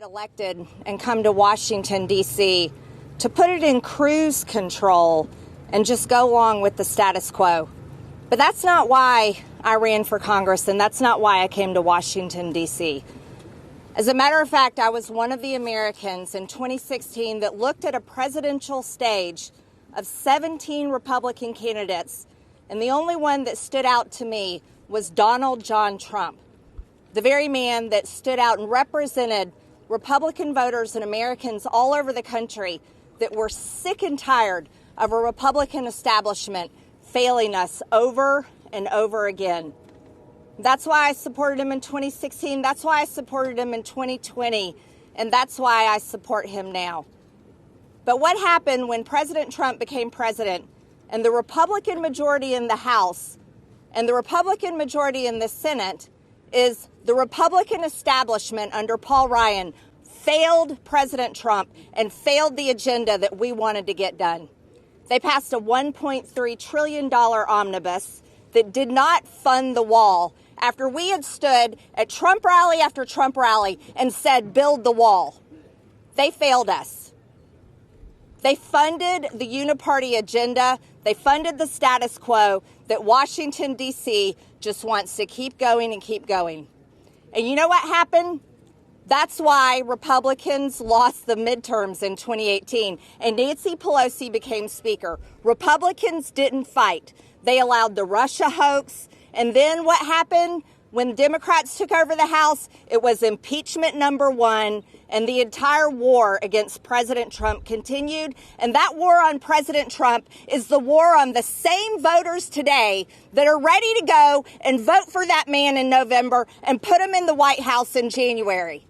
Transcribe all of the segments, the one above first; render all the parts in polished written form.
Elected and come to Washington, D.C. to put it in cruise control and just go along with the status quo. But that's not why I ran for Congress, and that's not why I came to Washington, D.C. As a matter of fact, I was one of the Americans in 2016 that looked at a presidential stage of 17 Republican candidates, and the only one that stood out to me was Donald John Trump, the very man that stood out and represented Republican voters and Americans all over the country that were sick and tired of a Republican establishment failing us over and over again. That's why I supported him in 2016. That's why I supported him in 2020. And that's why I support him now. But what happened when President Trump became president and the Republican majority in the House and the Republican majority in the Senate is the Republican establishment under Paul Ryan failed President Trump and failed the agenda that we wanted to get done. They passed a $1.3 trillion omnibus that did not fund the wall after we had stood at Trump rally after Trump rally and said, build the wall. They failed us. They funded the uniparty agenda. They funded the status quo that Washington, D.C. just wants to keep going and keep going. And you know what happened? That's why Republicans lost the midterms in 2018 and Nancy Pelosi became Speaker. Republicans didn't fight. They allowed the Russia hoax. And then what happened? When Democrats took over the House, it was impeachment number one, and the entire war against President Trump continued. And that war on President Trump is the war on the same voters today that are ready to go and vote for that man in November and put him in the White House in January.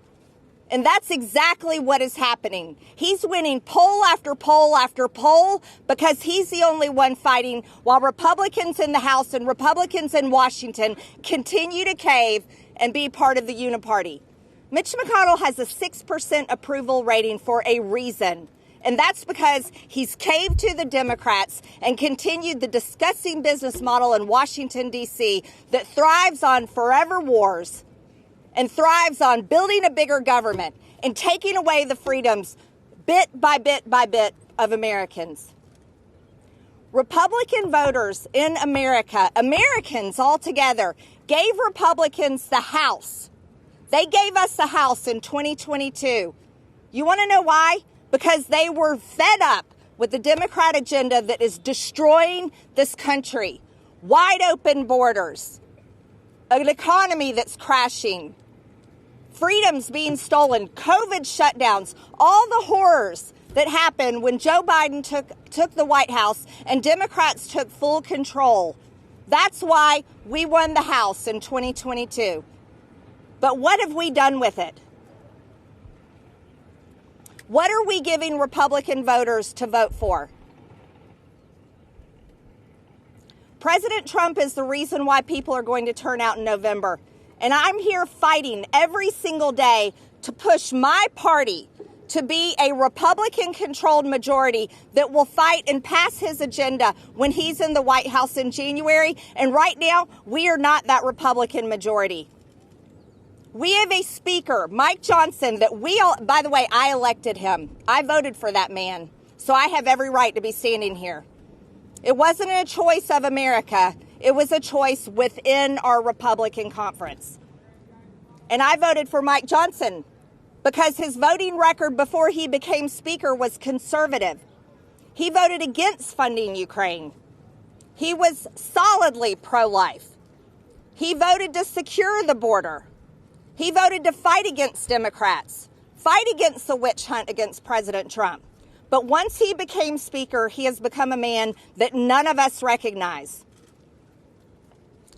And that's exactly what is happening. He's winning poll after poll after poll because he's the only one fighting while Republicans in the House and Republicans in Washington continue to cave and be part of the uniparty. Mitch McConnell has a 6% approval rating for a reason. And that's because he's caved to the Democrats and continued the disgusting business model in Washington, D.C. that thrives on forever wars and thrives on building a bigger government and taking away the freedoms bit by bit by bit of Americans. Republican voters in America, Americans altogether, gave Republicans the House. They gave us the House in 2022. You want to know why? Because they were fed up with the Democrat agenda that is destroying this country. Wide open borders, an economy that's crashing, freedoms being stolen, COVID shutdowns, all the horrors that happened when Joe Biden took the White House and Democrats took full control. That's why we won the House in 2022. But what have we done with it? What are we giving Republican voters to vote for? President Trump is the reason why people are going to turn out in November. And I'm here fighting every single day to push my party to be a Republican-controlled majority that will fight and pass his agenda when he's in the White House in January. And right now, we are not that Republican majority. We have a speaker, Mike Johnson, that by the way, I elected him. I voted for that man. So I have every right to be standing here. It wasn't a choice of America. It was a choice within our Republican conference. And I voted for Mike Johnson because his voting record before he became Speaker was conservative. He voted against funding Ukraine. He was solidly pro-life. He voted to secure the border. He voted to fight against Democrats, fight against the witch hunt against President Trump. But once he became Speaker, he has become a man that none of us recognize.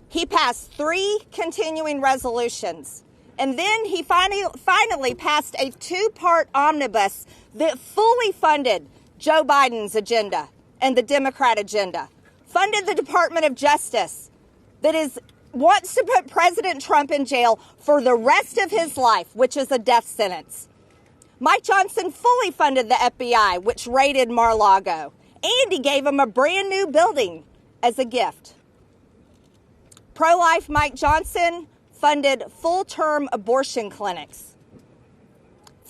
He passed 3 continuing resolutions, and then he finally passed a 2-part omnibus that fully funded Joe Biden's agenda and the Democrat agenda, funded the Department of Justice that wants to put President Trump in jail for the rest of his life, which is a death sentence. Mike Johnson fully funded the FBI, which raided Mar-a-Lago, and he gave him a brand new building as a gift. Pro-life Mike Johnson funded full-term abortion clinics,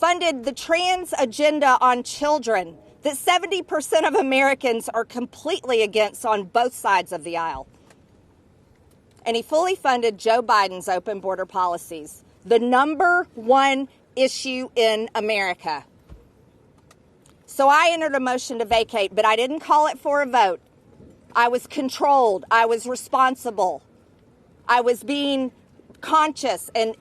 funded the trans agenda on children that 70% of Americans are completely against on both sides of the aisle. And he fully funded Joe Biden's open border policies, the number one issue in America. So I entered a motion to vacate, but I didn't call it for a vote. I was controlled. I was responsible. I was being conscious and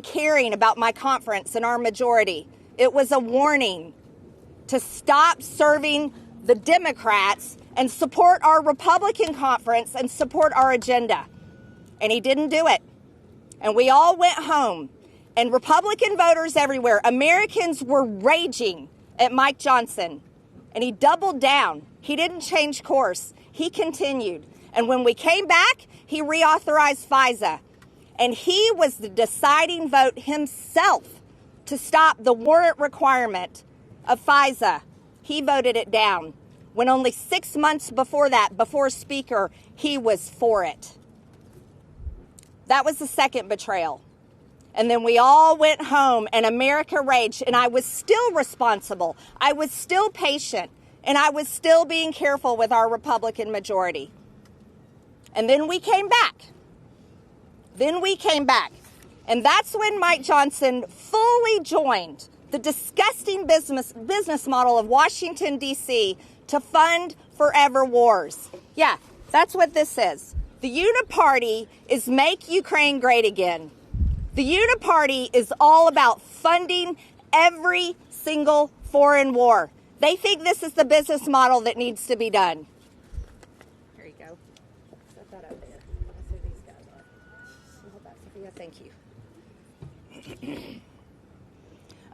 caring about my conference and our majority. It was a warning to stop serving the Democrats and support our Republican conference and support our agenda. And he didn't do it. And we all went home. And Republican voters everywhere, Americans were raging at Mike Johnson. And he doubled down. He didn't change course. He continued. And when we came back, he reauthorized FISA. And he was the deciding vote himself to stop the warrant requirement of FISA. He voted it down. When only 6 months before that, before Speaker, he was for it. That was the second betrayal. And then we all went home and America raged, and I was still responsible. I was still patient, and I was still being careful with our Republican majority. And then we came back. And that's when Mike Johnson fully joined the disgusting business model of Washington, D.C. to fund forever wars. Yeah, that's what this is. The Uniparty is Make Ukraine Great Again. The Uniparty is all about funding every single foreign war. They think this is the business model that needs to be done. Here you go. Set that up there. That's who these guys are. Hold that, Sophia. Thank you.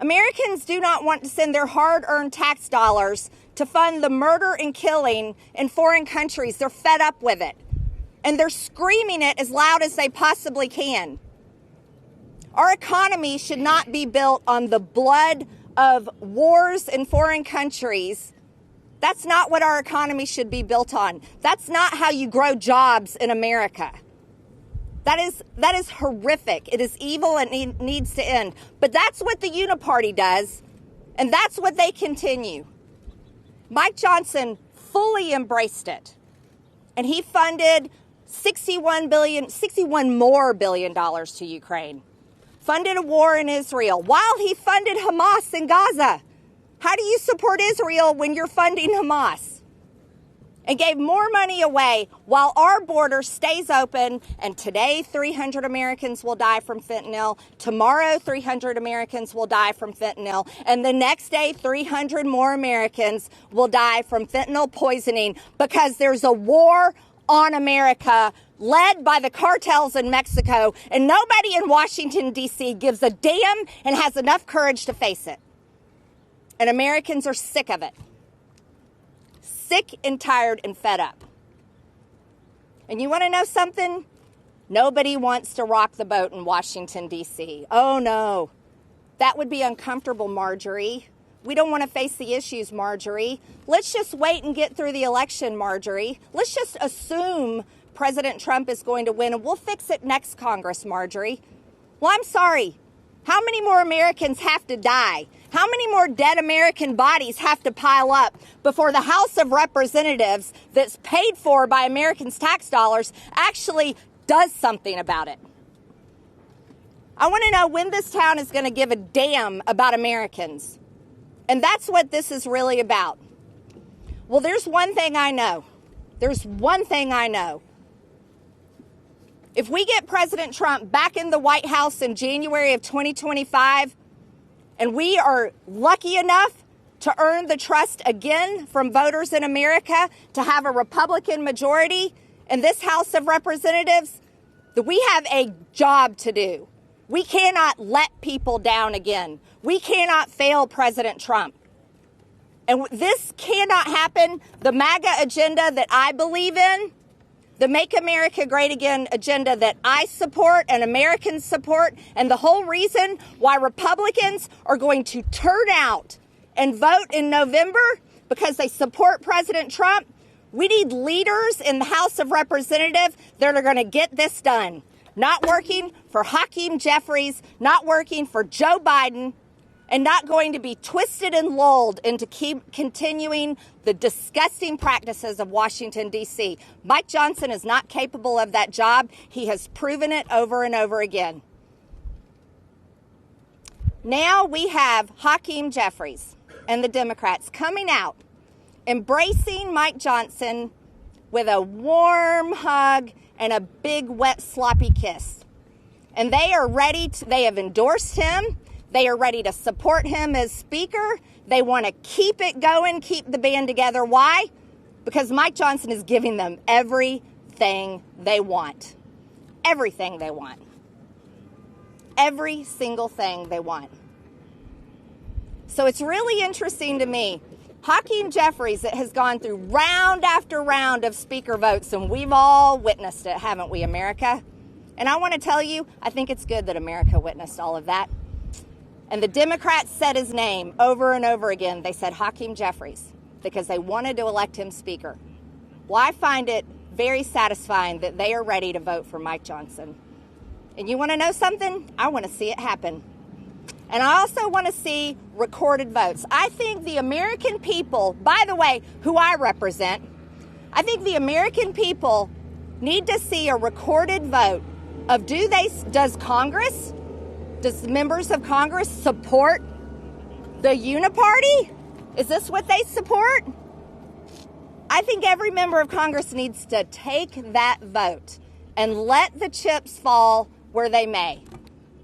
Americans do not want to send their hard-earned tax dollars to fund the murder and killing in foreign countries. They're fed up with it. And they're screaming it as loud as they possibly can. Our economy should not be built on the blood of wars in foreign countries. That's not what our economy should be built on. That's not how you grow jobs in America. That is horrific. It is evil and it needs to end. But that's what the Uniparty does, and that's what they continue. Mike Johnson fully embraced it, and he funded $61 more billion to Ukraine. Funded a war in Israel while he funded Hamas in Gaza. How do you support Israel when you're funding Hamas? And gave more money away while our border stays open. And today, 300 Americans will die from fentanyl. Tomorrow, 300 Americans will die from fentanyl. And the next day, 300 more Americans will die from fentanyl poisoning because there's a war on America led by the cartels in Mexico. And nobody in Washington, D.C. gives a damn and has enough courage to face it. And Americans are sick of it. Sick and tired and fed up. And you want to know something? Nobody wants to rock the boat in Washington, D.C. Oh, no. That would be uncomfortable, Marjorie. We don't want to face the issues, Marjorie. Let's just wait and get through the election, Marjorie. Let's just assume President Trump is going to win, and we'll fix it next Congress, Marjorie. Well, I'm sorry. How many more Americans have to die? How many more dead American bodies have to pile up before the House of Representatives that's paid for by Americans' tax dollars actually does something about it? I want to know when this town is going to give a damn about Americans. And that's what this is really about. Well, there's one thing I know. If we get President Trump back in the White House in January of 2025, and we are lucky enough to earn the trust again from voters in America to have a Republican majority in this House of Representatives, that we have a job to do. We cannot let people down again. We cannot fail President Trump. And this cannot happen. The MAGA agenda that I believe in, the Make America Great Again agenda that I support and Americans support, and the whole reason why Republicans are going to turn out and vote in November because they support President Trump, we need leaders in the House of Representatives that are going to get this done. Not working for Hakeem Jeffries, not working for Joe Biden, and not going to be twisted and lulled into keep continuing the disgusting practices of Washington, D.C. Mike Johnson is not capable of that job. He has proven it over and over again. Now we have Hakeem Jeffries and the Democrats coming out, embracing Mike Johnson with a warm hug and a big, wet, sloppy kiss. And they are ready to, they have endorsed him. They are ready to support him as Speaker. They want to keep it going, keep the band together. Why? Because Mike Johnson is giving them everything they want. Everything they want. Every single thing they want. So it's really interesting to me. Hakeem Jeffries has gone through round after round of Speaker votes, and we've all witnessed it, haven't we, America? And I want to tell you, I think it's good that America witnessed all of that. And the Democrats said his name over and over again. They said Hakeem Jeffries because they wanted to elect him Speaker. Well, I find it very satisfying that they are ready to vote for Mike Johnson. And you want to know something? I want to see it happen. And I also want to see recorded votes. I think the American people, by the way, who I represent, I think the American people need to see a recorded vote of does Congress, does members of Congress support the uniparty? Is this what they support? I think every member of Congress needs to take that vote and let the chips fall where they may.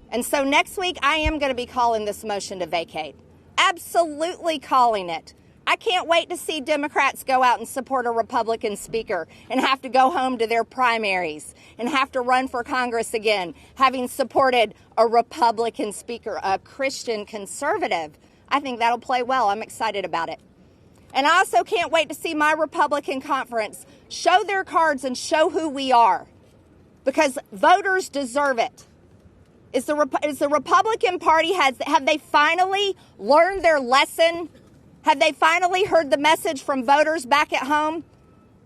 And so next week, I am going to be calling this motion to vacate. Absolutely calling it. I can't wait to see Democrats go out and support a Republican Speaker and have to go home to their primaries and have to run for Congress again, having supported a Republican Speaker, a Christian conservative. I think that'll play well. I'm excited about it. And I also can't wait to see my Republican conference show their cards and show who we are, because voters deserve it. Is the Republican Party, have they finally learned their lesson? Have they finally heard the message from voters back at home?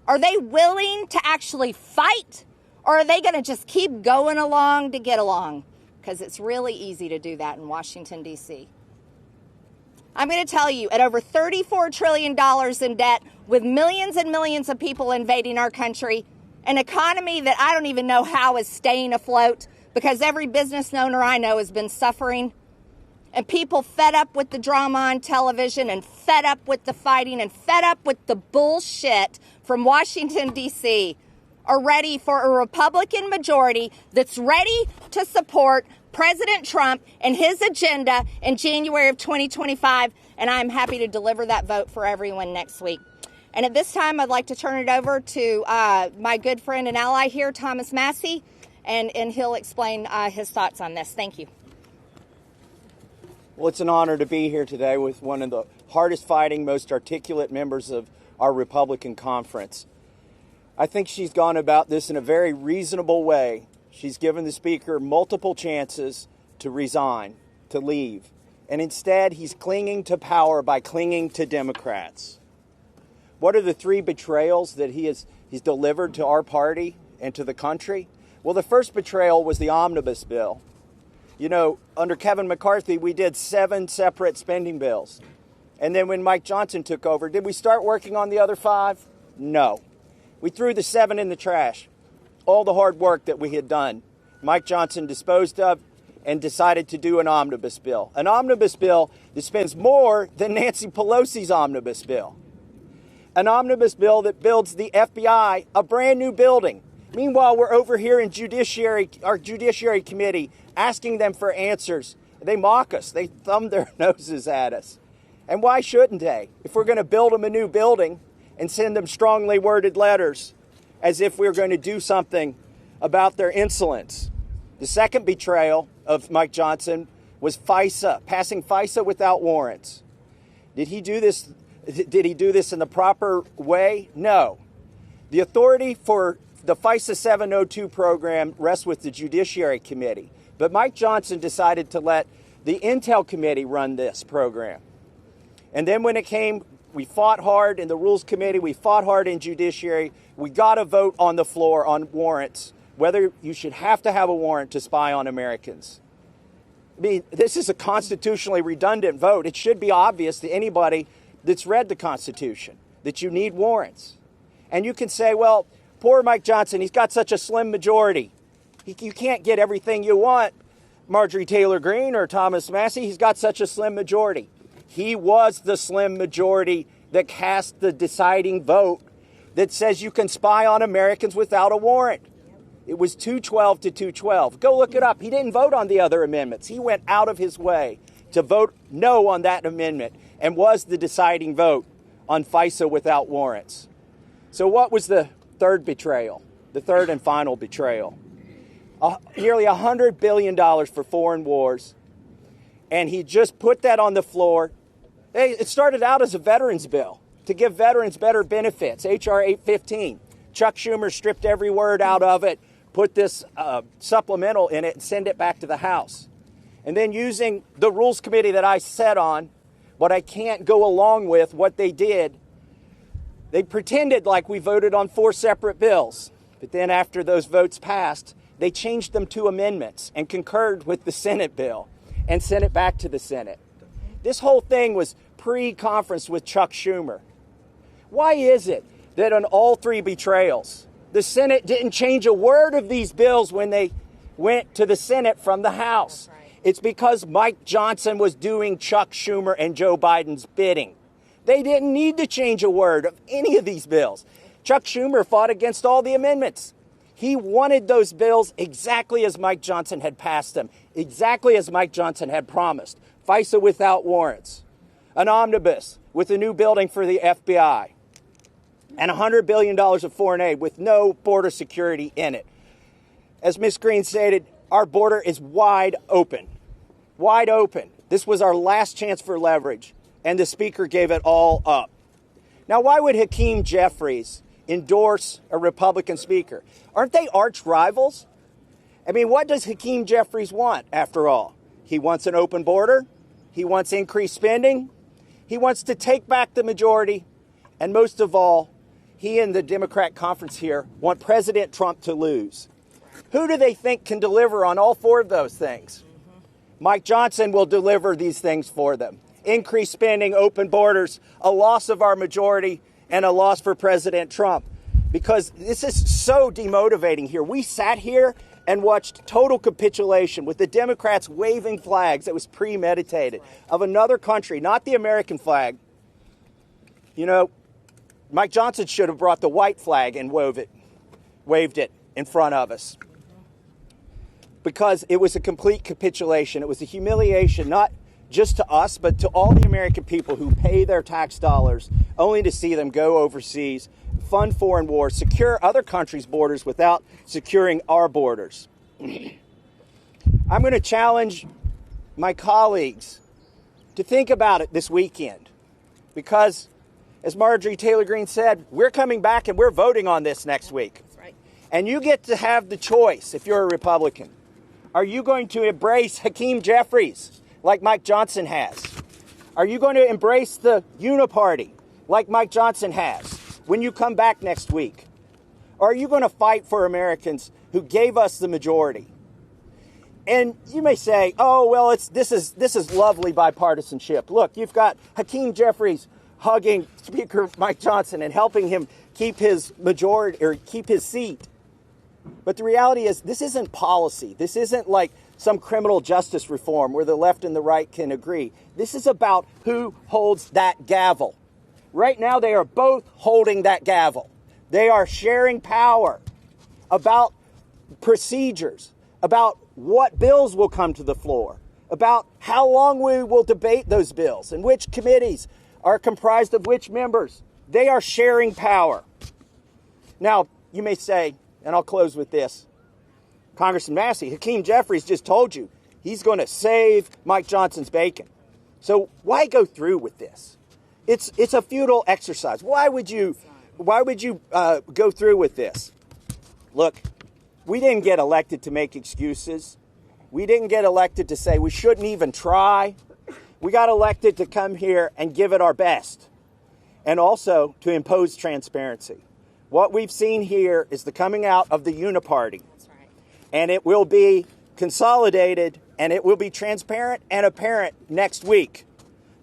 Are they willing to actually fight? Or are they going to just keep going along to get along? Because it's really easy to do that in Washington, D.C. I'm going to tell you, at over $34 trillion in debt, with millions and millions of people invading our country, an economy that I don't even know how is staying afloat, because every business owner I know has been suffering, and people fed up with the drama on television and fed up with the fighting and fed up with the bullshit from Washington, D.C., are ready for a Republican majority that's ready to support President Trump and his agenda in January of 2025, and I'm happy to deliver that vote for everyone next week. And at this time, I'd like to turn it over to my good friend and ally here, Thomas Massey, and he'll explain his thoughts on this. Thank you. Well, it's an honor to be here today with one of the hardest fighting, most articulate members of our Republican conference. I think she's gone about this in a very reasonable way. She's given the Speaker multiple chances to resign, to leave. And instead, he's clinging to power by clinging to Democrats. What are the three betrayals that he's delivered to our party and to the country? Well, the first betrayal was the omnibus bill. You know, under Kevin McCarthy, we did 7 separate spending bills. And then when Mike Johnson took over, did we start working on the other 5? No. We threw the 7 in the trash. All the hard work that we had done, Mike Johnson disposed of and decided to do an omnibus bill. An omnibus bill that spends more than Nancy Pelosi's omnibus bill. An omnibus bill that builds the FBI a brand new building. Meanwhile, we're over here in our Judiciary Committee, asking them for answers. They mock us. They thumb their noses at us. And why shouldn't they? If we're going to build them a new building and send them strongly worded letters as if we're going to do something about their insolence. The second betrayal of Mike Johnson was FISA, passing FISA without warrants. Did he do this in the proper way? No. The authority for the FISA 702 program rests with the Judiciary Committee. But Mike Johnson decided to let the Intel Committee run this program. And then when it came, we fought hard in the Rules Committee. We fought hard in Judiciary. We got a vote on the floor on warrants, whether you should have to have a warrant to spy on Americans. mean, this is a constitutionally redundant vote. It should be obvious to anybody that's read the Constitution that you need warrants. And you can say, well, poor Mike Johnson, he's got such a slim majority. You can't get everything you want, Marjorie Taylor Greene or Thomas Massie. He's got such a slim majority. He was the slim majority that cast the deciding vote that says you can spy on Americans without a warrant. It was 212 to 212. Go look it up. He didn't vote on the other amendments. He went out of his way to vote no on that amendment and was the deciding vote on FISA without warrants. So what was the third betrayal, the third and final betrayal? Nearly $100 billion for foreign wars. And he just put that on the floor. Hey, it started out as a veterans bill to give veterans better benefits, H.R. 815. Chuck Schumer stripped every word out of it, put this supplemental in it, and send it back to the House. And then using the Rules Committee that I sat on, what I can't go along with, what they did, they pretended like we voted on 4 separate bills. But then after those votes passed, they changed them to amendments and concurred with the Senate bill and sent it back to the Senate. This whole thing was pre-conference with Chuck Schumer. Why is it that on all 3 betrayals, the Senate didn't change a word of these bills when they went to the Senate from the House? Right. It's because Mike Johnson was doing Chuck Schumer and Joe Biden's bidding. They didn't need to change a word of any of these bills. Chuck Schumer fought against all the amendments. He wanted those bills exactly as Mike Johnson had passed them, exactly as Mike Johnson had promised. FISA without warrants, an omnibus with a new building for the FBI, and $100 billion of foreign aid with no border security in it. As Ms. Greene stated, our border is wide open. Wide open. This was our last chance for leverage, and the Speaker gave it all up. Now, why would Hakeem Jeffries endorse a Republican Speaker? Aren't they arch rivals? I mean, what does Hakeem Jeffries want, after all? He wants an open border. He wants increased spending. He wants to take back the majority. And most of all, he and the Democrat conference here want President Trump to lose. Who do they think can deliver on all 4 of those things? Mike Johnson will deliver these things for them. Increased spending, open borders, a loss of our majority, and a loss for President Trump. Because this is so demotivating here. We sat here and watched total capitulation with the Democrats waving flags that was premeditated of another country, not the American flag. You know, Mike Johnson should have brought the white flag and waved it in front of us. Because it was a complete capitulation. It was a humiliation, not just to us, but to all the American people who pay their tax dollars only to see them go overseas, fund foreign wars, secure other countries' borders without securing our borders. I'm going to challenge my colleagues to think about it this weekend because, as Marjorie Taylor Greene said, we're coming back and we're voting on this next week. That's right. And you get to have the choice if you're a Republican. Are you going to embrace Hakeem Jeffries like Mike Johnson has? Are you going to embrace the uniparty like Mike Johnson has when you come back next week? Or are you going to fight for Americans who gave us the majority? And you may say, oh, well, this is lovely bipartisanship. Look, you've got Hakeem Jeffries hugging Speaker Mike Johnson and helping him keep his majority or keep his seat. But the reality is this isn't policy. This isn't like some criminal justice reform where the left and the right can agree. This is about who holds that gavel. Right now, they are both holding that gavel. They are sharing power about procedures, about what bills will come to the floor, about how long we will debate those bills and which committees are comprised of which members. They are sharing power. Now, you may say, and I'll close with this, Congressman Massey, Hakeem Jeffries just told you he's going to save Mike Johnson's bacon. So why go through with this? It's a futile exercise. Why would you go through with this? Look, we didn't get elected to make excuses. We didn't get elected to say we shouldn't even try. We got elected to come here and give it our best, and also to impose transparency. What we've seen here is the coming out of the uniparty. That's right. And it will be consolidated and it will be transparent and apparent next week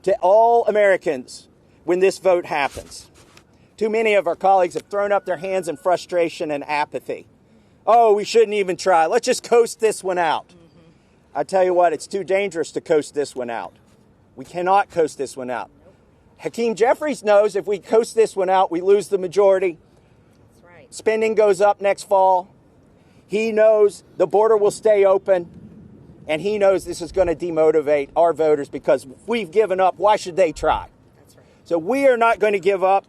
to all Americans when this vote happens. Too many of our colleagues have thrown up their hands in frustration and apathy. Oh, we shouldn't even try. Let's just coast this one out. I tell you what, it's too dangerous to coast this one out. We cannot coast this one out. Hakeem Jeffries knows if we coast this one out, we lose the majority. That's right. Spending goes up next fall. He knows the border will stay open. And he knows this is going to demotivate our voters because if we've given up, why should they try? That's right. So we are not going to give up.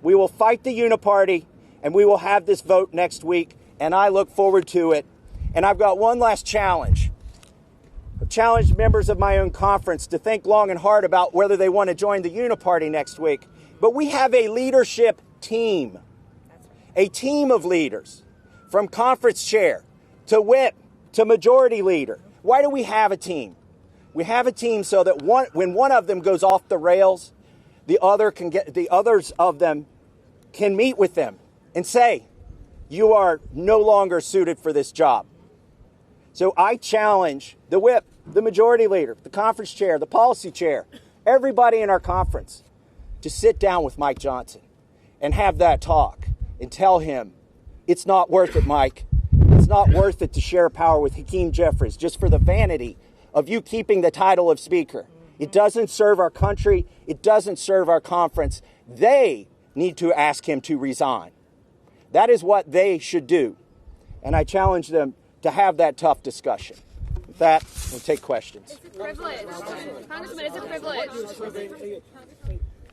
We will fight the uniparty, and we will have this vote next week, and I look forward to it. And I've got one last challenge. I've challenged members of my own conference to think long and hard about whether they want to join the uniparty next week. But we have a leadership team, a team of leaders, from conference chair to whip to majority leader. Why do we have a team? We have a team so that when one of them goes off the rails, the others of them can meet with them and say, you are no longer suited for this job. So I challenge the whip, the majority leader, the conference chair, the policy chair, everybody in our conference to sit down with Mike Johnson and have that talk and tell him, it's not worth it, Mike. It's not worth it to share power with Hakeem Jeffries just for the vanity of you keeping the title of speaker. It doesn't serve our country. It doesn't serve our conference. They need to ask him to resign. That is what they should do. And I challenge them to have that tough discussion. With that, we'll take questions. It's a privilege. Congressman, it's a privilege.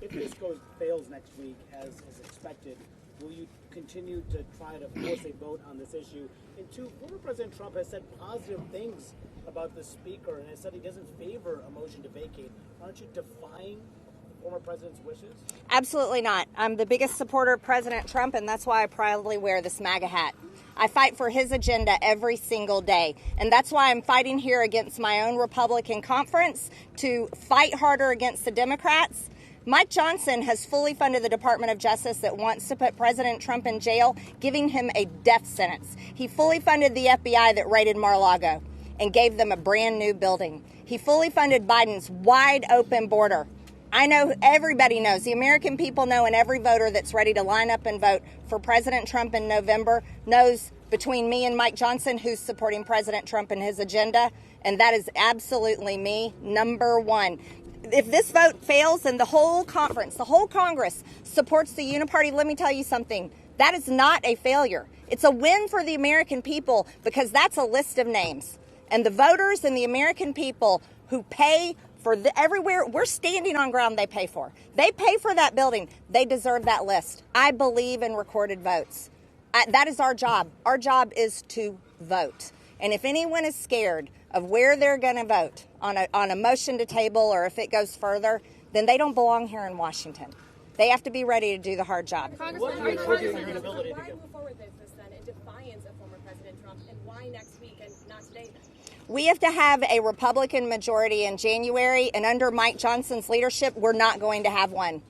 If this fails next week, as expected, will you continue to try to force a vote on this issue? And two, former President Trump has said positive things about the speaker and has said he doesn't favor a motion to vacate. Aren't you defying the former president's wishes? Absolutely not. I'm the biggest supporter of President Trump, and that's why I proudly wear this MAGA hat. I fight for his agenda every single day, and that's why I'm fighting here against my own Republican conference to fight harder against the Democrats. Mike Johnson has fully funded the Department of Justice that wants to put President Trump in jail, giving him a death sentence. He fully funded the FBI that raided Mar-a-Lago and gave them a brand new building. He fully funded Biden's wide open border. I know everybody knows, the American people know, and every voter that's ready to line up and vote for President Trump in November knows between me and Mike Johnson who's supporting President Trump and his agenda, and that is absolutely me, number one. If this vote fails and the whole conference, the whole Congress supports the uniparty, let me tell you something. That is not a failure. It's a win for the American people because that's a list of names. And the voters and the American people who pay for everywhere, we're standing on ground they pay for. They pay for that building. They deserve that list. I believe in recorded votes. That is our job. Our job is to vote. And if anyone is scared of where they're going to vote on a motion to table or if it goes further, then they don't belong here in Washington. They have to be ready to do the hard job. Congressman, why move forward with this then in defiance of former President Trump, and why next week and not today then? We have to have a Republican majority in January, and under Mike Johnson's leadership, we're not going to have one.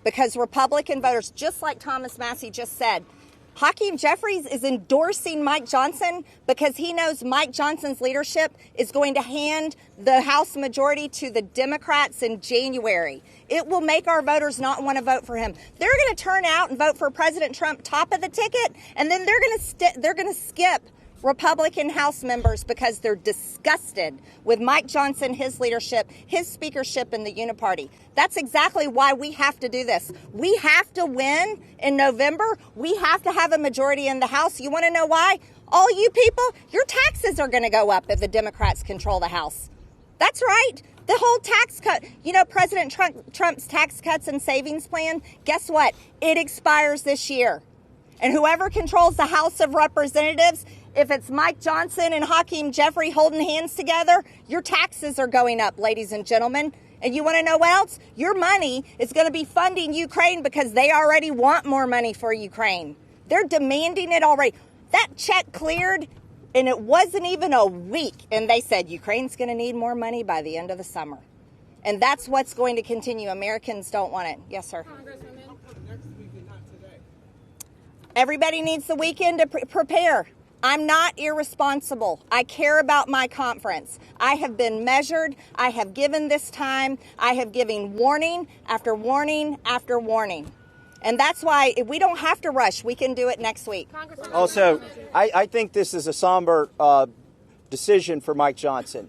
Because Republican voters, just like Thomas Massie just said, Hakeem Jeffries is endorsing Mike Johnson because he knows Mike Johnson's leadership is going to hand the House majority to the Democrats in January. It will make our voters not want to vote for him. They're going to turn out and vote for President Trump top of the ticket, and then they're going to skip Republican House members because they're disgusted with Mike Johnson, his leadership, his speakership in the uniparty. That's exactly why we have to do this. We have to win in November. We have to have a majority in the House. You want to know why? All you people, your taxes are going to go up if the Democrats control the House. That's right. The whole tax cut, President Trump's tax cuts and savings plan, guess what? It expires this year. And whoever controls the House of Representatives, if it's Mike Johnson and Hakeem Jeffries holding hands together, your taxes are going up, ladies and gentlemen. And you want to know what else? Your money is going to be funding Ukraine because they already want more money for Ukraine. They're demanding it already. That check cleared, and it wasn't even a week. And they said Ukraine's going to need more money by the end of the summer. And that's what's going to continue. Americans don't want it. Yes, sir. Congresswoman. Everybody needs the weekend to prepare. I'm not irresponsible. I care about my conference. I have been measured. I have given this time. I have given warning after warning after warning. And that's why if we don't have to rush. We can do it next week. Also, I think this is a somber decision for Mike Johnson.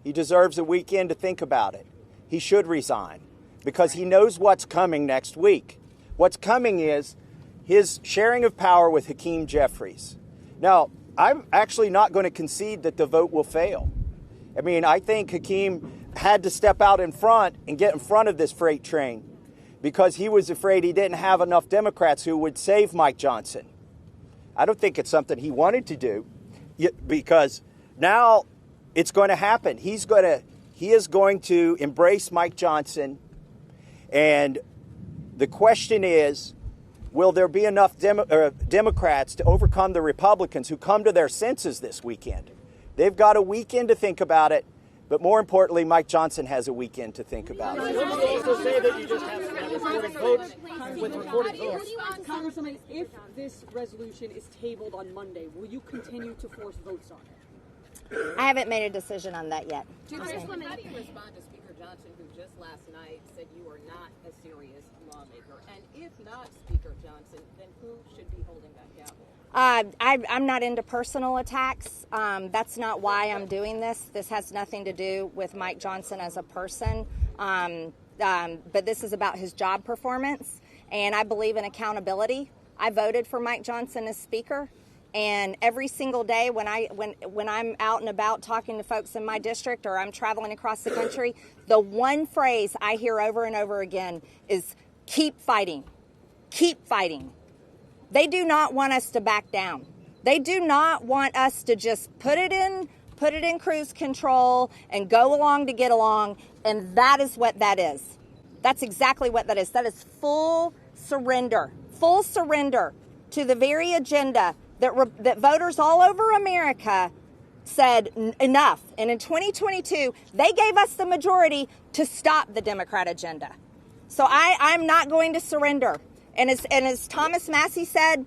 He deserves a weekend to think about it. He should resign because he knows what's coming next week. What's coming is his sharing of power with Hakeem Jeffries. Now, I'm actually not going to concede that the vote will fail. I mean, I think Hakeem had to step out in front and get in front of this freight train because he was afraid he didn't have enough Democrats who would save Mike Johnson. I don't think it's something he wanted to do because now it's going to happen. He is going to embrace Mike Johnson. And the question is, will there be enough Democrats to overcome the Republicans who come to their senses this weekend? They've got a weekend to think about it. But more importantly, Mike Johnson has a weekend to think about it. Don't you also say that you just have recorded votes with recorded votes? Congresswoman, if this resolution is tabled on Monday, will you continue to force votes on it? I haven't made a decision on that yet. How do you respond to Speaker Johnson, who just last night said you are not a serious lawmaker? And if not Speaker Johnson, then who should be holding that gavel? I'm not into personal attacks. That's not why I'm doing this. This has nothing to do with Mike Johnson as a person. But this is about his job performance. And I believe in accountability. I voted for Mike Johnson as Speaker. And every single day when I'm out and about talking to folks in my district or I'm traveling across the country, the one phrase I hear over and over again is keep fighting. Keep fighting. They do not want us to back down. They do not want us to just put it in cruise control and go along to get along. And that is what that is. That's exactly what that is. That is full surrender to the very agenda that voters all over America said enough. And in 2022, they gave us the majority to stop the Democrat agenda. So I'm not going to surrender. And as Thomas Massie said,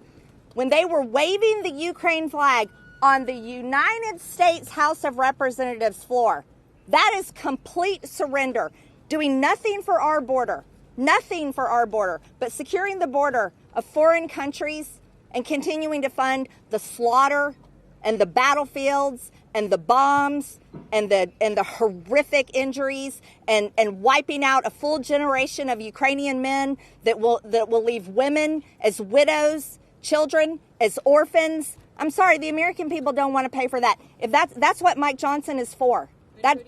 when they were waving the Ukraine flag on the United States House of Representatives floor, that is complete surrender. Doing nothing for our border, but securing the border of foreign countries and continuing to fund the slaughter and the battlefields and the bombs and the horrific injuries and wiping out a full generation of Ukrainian men that will leave women as widows, children as orphans. I'm sorry, the American people don't want to pay for that. If that's what Mike Johnson is for. That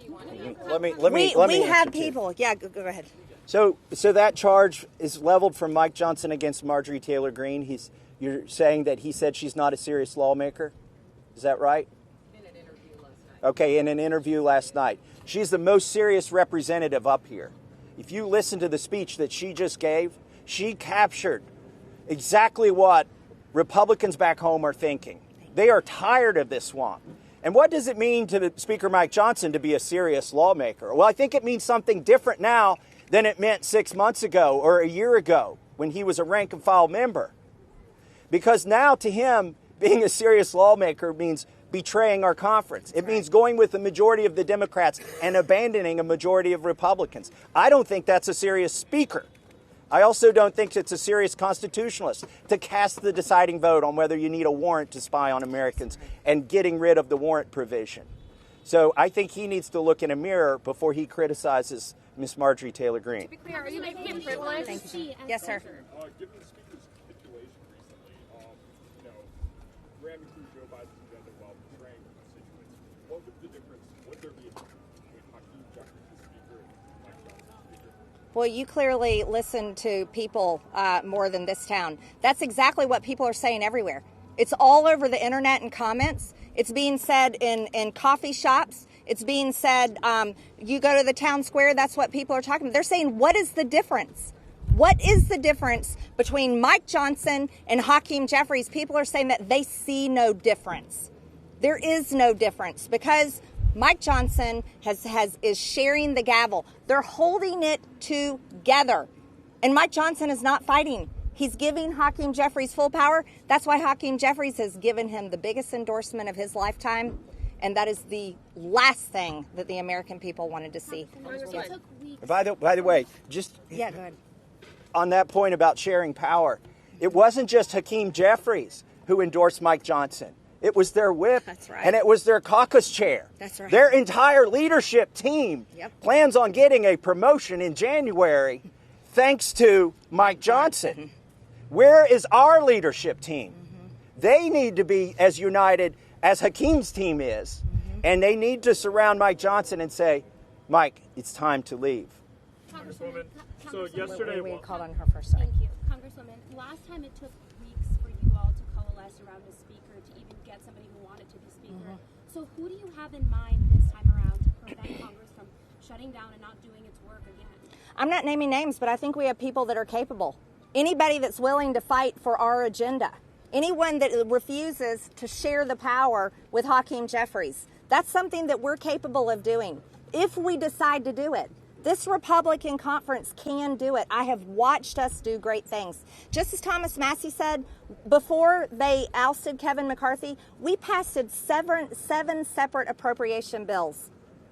let me we have people. Yeah, go ahead. So that charge is leveled from Mike Johnson against Marjorie Taylor Greene. You're saying that he said she's not a serious lawmaker? Is that right? In an interview last night. Okay, in an interview last night. She's the most serious representative up here. If you listen to the speech that she just gave, she captured exactly what Republicans back home are thinking. They are tired of this swamp. And what does it mean to Speaker Mike Johnson to be a serious lawmaker? Well, I think it means something different now than it meant 6 months ago or a year ago when he was a rank and file member. Because now to him, being a serious lawmaker means betraying our conference. It means going with the majority of the Democrats and abandoning a majority of Republicans. I don't think that's a serious speaker. I also don't think it's a serious constitutionalist to cast the deciding vote on whether you need a warrant to spy on Americans and getting rid of the warrant provision. So I think he needs to look in a mirror before he criticizes Ms. Marjorie Taylor Greene. To be clear, are you making it privileged? Thank you. Yes, sir. Given the speaker's capitulation recently, ramming through Joe Biden's agenda while betraying constituents, what would the difference, would there be a difference between Hakeem Jeffries, the speaker, and Mike Johnson, the speaker? Well, you clearly listen to people more than this town. That's exactly what people are saying everywhere. It's all over the internet and comments. It's being said in coffee shops. It's being said, you go to the town square, that's what people are talking about. They're saying, what is the difference? What is the difference between Mike Johnson and Hakeem Jeffries? People are saying that they see no difference. There is no difference because Mike Johnson is sharing the gavel. They're holding it together. And Mike Johnson is not fighting. He's giving Hakeem Jeffries full power. That's why Hakeem Jeffries has given him the biggest endorsement of his lifetime. And that is the last thing that the American people wanted to see. By the way, just go ahead. On that point about sharing power, it wasn't just Hakeem Jeffries who endorsed Mike Johnson. It was their whip, That's right. and it was their caucus chair. That's right. Their entire leadership team plans on getting a promotion in January thanks to Mike Johnson. Where is our leadership team? They need to be as united as Hakeem's team is, and they need to surround Mike Johnson and say, Mike, it's time to leave. Congresswoman, so yesterday... We called on her first. Thank you. Congresswoman, last time it took weeks for you all to coalesce around a speaker to even get somebody who wanted to be speaker. So who do you have in mind this time around to prevent Congress from shutting down and not doing its work again? I'm not naming names, but I think we have people that are capable. Anybody that's willing to fight for our agenda. Anyone that refuses to share the power with Hakeem Jeffries. That's something that we're capable of doing if we decide to do it. This Republican conference can do it. I have watched us do great things. Just as Thomas Massey said, before they ousted Kevin McCarthy, we passed seven separate appropriation bills.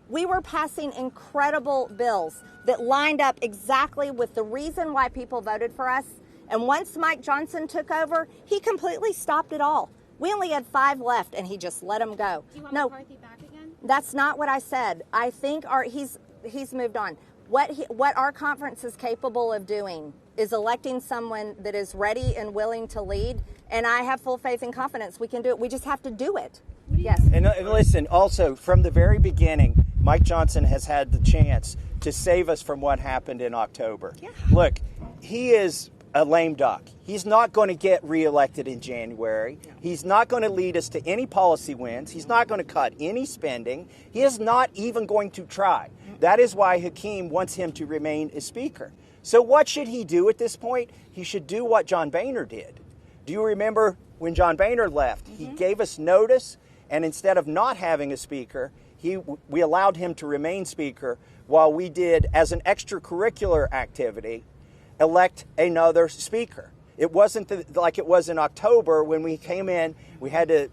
We were passing incredible bills that lined up exactly with the reason why people voted for us. And once Mike Johnson took over, he completely stopped it all. We only had 5 left, and he just let them go. Do you want McCarthy back again? That's not what I said. I think he's moved on. What our conference is capable of doing is electing someone that is ready and willing to lead. And I have full faith and confidence we can do it. We just have to do it. Yes. And listen, also, from the very beginning, Mike Johnson has had the chance to save us from what happened in October. Yeah. Look, he is a lame duck. He's not going to get reelected in January. No. He's not going to lead us to any policy wins. He's not going to cut any spending. He is not even going to try. That is why Hakeem wants him to remain a speaker. So what should he do at this point? He should do what John Boehner did. Do you remember when John Boehner left? He gave us notice, and instead of not having a speaker, we allowed him to remain speaker while we did, as an extracurricular activity, elect another speaker. It wasn't like it was in October when we came in. We had to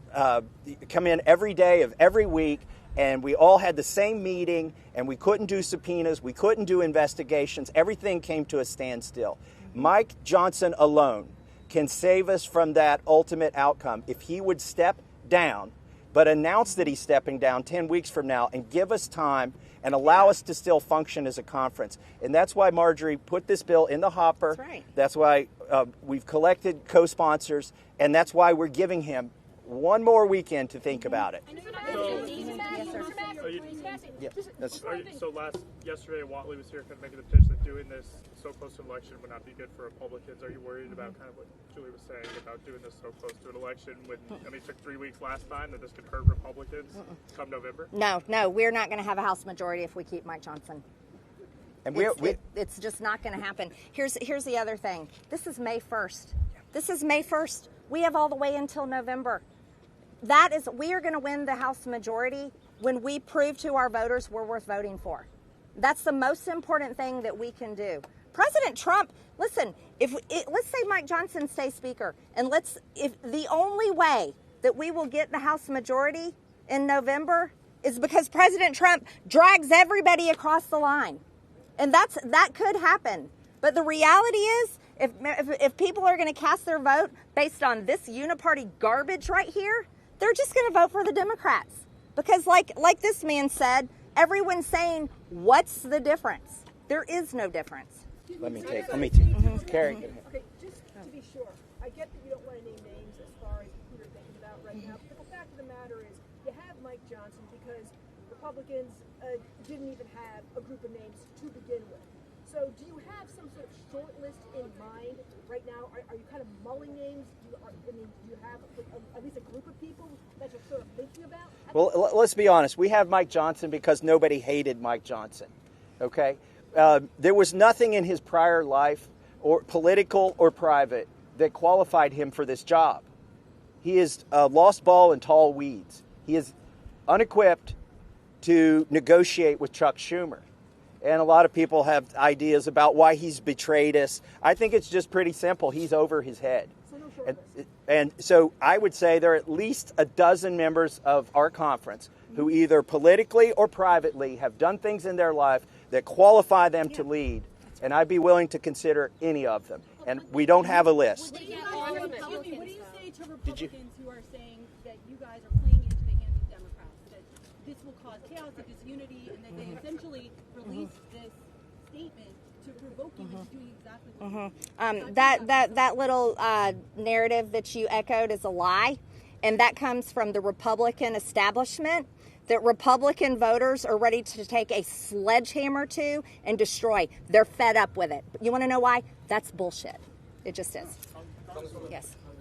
come in every day of every week, and we all had the same meeting, and we couldn't do subpoenas. We couldn't do investigations. Everything came to a standstill. Mike Johnson alone can save us from that ultimate outcome if he would step down, but announce that he's stepping down 10 weeks from now and give us time and allow us to still function as a conference. And that's why Marjorie put this bill in the hopper. That's right. That's why we've collected co-sponsors, and that's why we're giving him one more weekend to think about it. Yesterday, Watley was here kind of making the pitch that doing this so close to an election would not be good for Republicans. Are you worried about kind of what Julie was saying about doing this so close to an election when, it took 3 weeks last time, that this could hurt Republicans come November? No, we're not going to have a House majority if we keep Mike Johnson. And it's just not going to happen. Here's the other thing. This is May 1st. We have all the way until November. We are going to win the House majority when we prove to our voters we're worth voting for. That's the most important thing that we can do. President Trump, listen, let's say Mike Johnson stays speaker, and if the only way that we will get the House majority in November is because President Trump drags everybody across the line. And that could happen. But the reality is, if people are going to cast their vote based on this uniparty garbage right here, they're just going to vote for the Democrats. Because like this man said, everyone's saying, what's the difference? There is no difference. Let me take. Carrie. Okay, just to be sure, I get that you don't want to name names as far as who you're thinking about right now, but the fact of the matter is you have Mike Johnson because Republicans didn't even have a group of names to begin with. So do you have some sort of short list in mind right now? Are you kind of mulling names? Do you have at least a group of people that you're sort of thinking about? Well, let's be honest. We have Mike Johnson because nobody hated Mike Johnson, okay? There was nothing in his prior life, or political or private, that qualified him for this job. He is a lost ball in tall weeds. He is unequipped to negotiate with Chuck Schumer. And a lot of people have ideas about why he's betrayed us. I think it's just pretty simple. He's over his head. And so I would say there are at least a dozen members of our conference who either politically or privately have done things in their life that qualify them to lead. And I'd be willing to consider any of them. And we don't have a list. What do you say to Republicans who are saying that you guys are playing into the hands of Democrats, that this will cause chaos and disunity, and that they essentially released this statement to provoke you into doing exactly what That little narrative that you echoed is a lie, and that comes from the Republican establishment. That Republican voters are ready to take a sledgehammer to and destroy. They're fed up with it. You want to know why? That's bullshit. It just is. Yes. A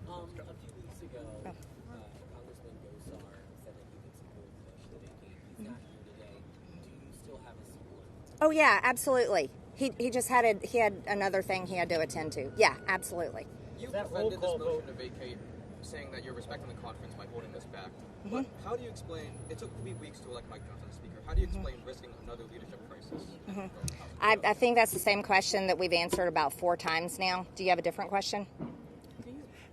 few weeks ago, Congressman Gosar said that he would support the Vacate. He's not here today. Do you still have his support? Oh yeah, absolutely. He just had he had another thing he had to attend to. Yeah, absolutely. You defended this motion to vacate, saying that you're respecting the conference by holding this back. But how do you explain, it took 3 weeks to elect Mike Johnson as Speaker. How do you explain risking another leadership crisis? I think that's the same question that we've answered about 4 times now. Do you have a different question?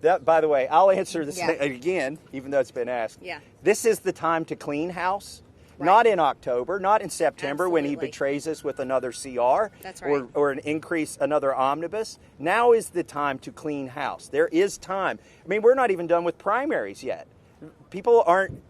That, by the way, I'll answer this again, even though it's been asked. Yeah. This is the time to clean house. Right. Not in October, not in September when he Absolutely. betrays us with another CR. That's right. Or an increase, another omnibus. Now is the time to clean house. There is time. I mean, we're not even done with primaries yet. People aren't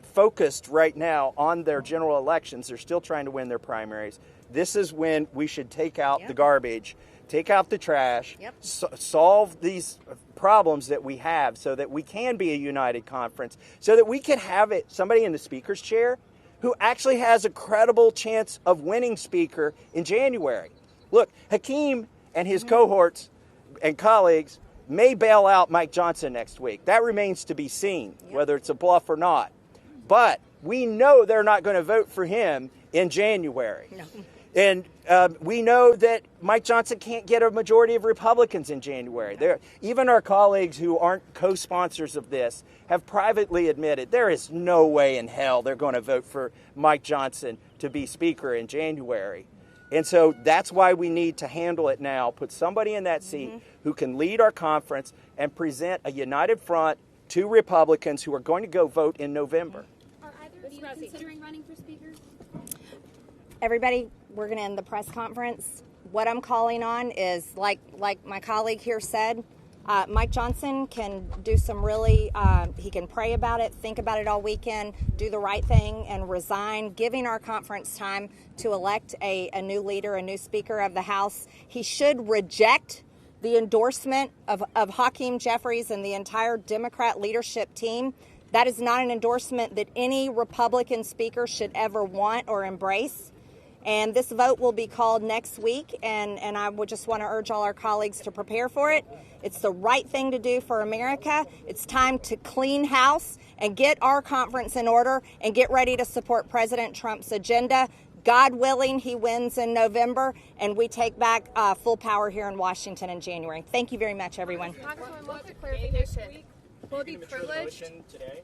focused right now on their general elections. They're still trying to win their primaries. This is when we should take out the garbage, take out the trash, solve these problems that we have so that we can be a united conference, so that we can have somebody in the speaker's chair who actually has a credible chance of winning speaker in January. Look, Hakeem and his cohorts and colleagues may bail out Mike Johnson next week. That remains to be seen, whether it's a bluff or not. But we know they're not going to vote for him in January. No. And we know that Mike Johnson can't get a majority of Republicans in January. Even our colleagues who aren't co-sponsors of this have privately admitted there is no way in hell they're going to vote for Mike Johnson to be Speaker in January. And so that's why we need to handle it now, put somebody in that seat who can lead our conference and present a united front to Republicans who are going to go vote in November. Are either of you considering running for Speaker? Everybody, we're going to end the press conference. What I'm calling on is, like my colleague here said, Mike Johnson can do some really, he can pray about it, think about it all weekend, do the right thing, and resign, giving our conference time to elect a new leader, a new Speaker of the House. He should reject the endorsement of Hakeem Jeffries and the entire Democrat leadership team. That is not an endorsement that any Republican Speaker should ever want or embrace. And this vote will be called next week, and I would just want to urge all our colleagues to prepare for it. It's the right thing to do for America. It's time to clean house and get our conference in order and get ready to support President Trump's agenda. God willing, he wins in November, and we take back full power here in Washington in January. Thank you very much, everyone. Congresswoman, what's the clarification? Will it be privileged? Today?